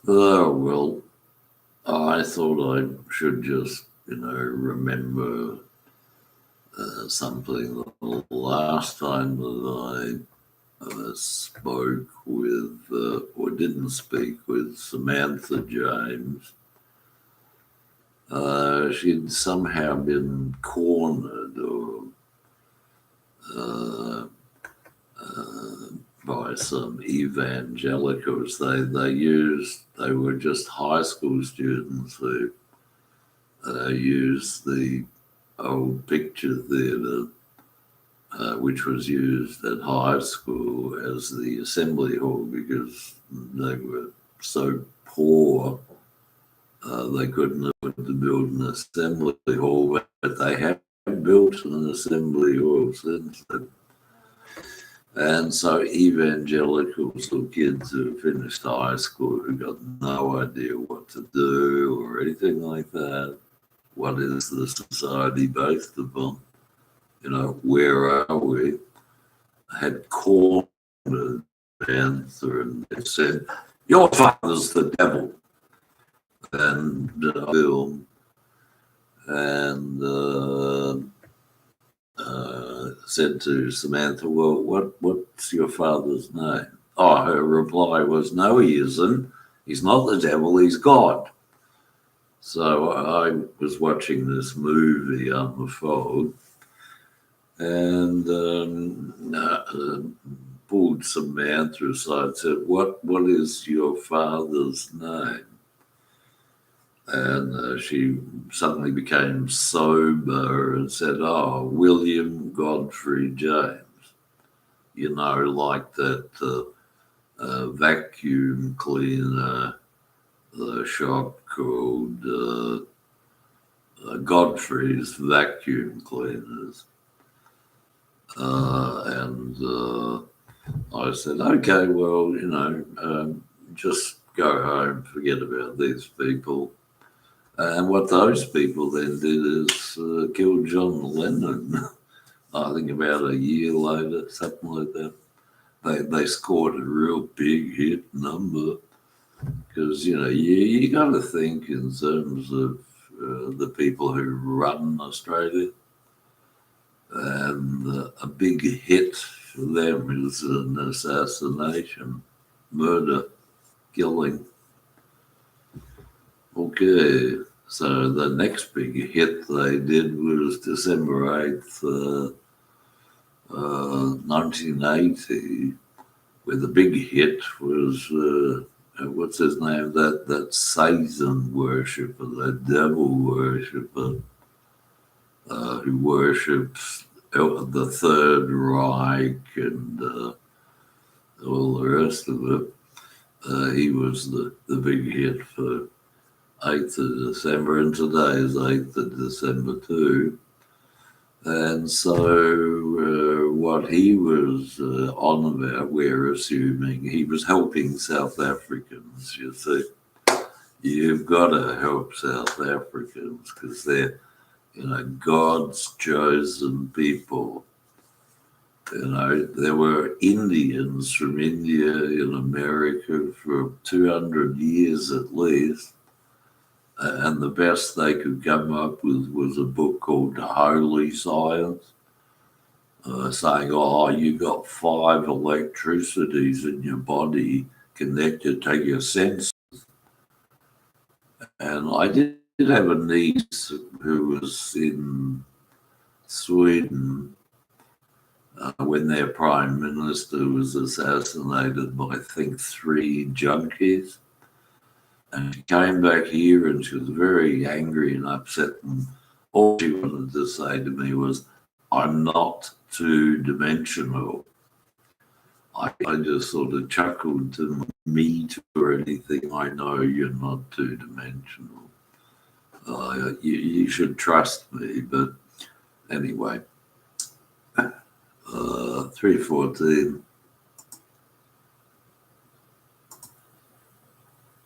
Oh, well, I thought I should just, remember something the last time that I spoke with, or didn't speak with Samantha James. She'd somehow been cornered or uh, uh, by some evangelicals. They were just high school students who used the old picture theatre, which was used at high school as the assembly hall because they were so poor they couldn't afford to build an assembly hall, but they have built an assembly hall since then. And so evangelicals or kids who finished high school who got no idea what to do or anything like that. What is the society based upon? Where are we? Had cornered Panther and they said, "Your father's the devil." And film and said to Samantha, "Well, what's your father's name?" Oh, her reply was, "No, he isn't. He's not the devil. He's God." So I was watching this movie on the phone and pulled Samantha aside and said, "What is your father's name?" And she suddenly became sober and said, "Oh, William Godfrey James. Like that vacuum cleaner shop called Godfrey's Vacuum Cleaners." And I said, "Okay, well, just go home, forget about these people." And what those people then did is kill John Lennon. I think about a year later, something like that. They scored a real big hit number because you got to think in terms of the people who run Australia, and a big hit for them is an assassination, murder, killing. Okay, so the next big hit they did was December 8th, 1980, where the big hit was, what's his name, that Satan worshipper, that devil worshipper, who worships the Third Reich and all the rest of it. He was the big hit for 8th of December, and today is 8th of December too. And so what he was on about, we're assuming, he was helping South Africans, you see. You've got to help South Africans because they're, God's chosen people. There were Indians from India in America for 200 years at least. And the best they could come up with was a book called Holy Science, saying, "Oh, you got 5 electricities in your body connected to your senses." And I did have a niece who was in Sweden when their prime minister was assassinated by, I think, 3 junkies. And she came back here and she was very angry and upset. And all she wanted to say to me was, "I'm not 2-dimensional." I just sort of chuckled to me or anything. I know you're not 2-dimensional. You should trust me. But anyway, 3:14.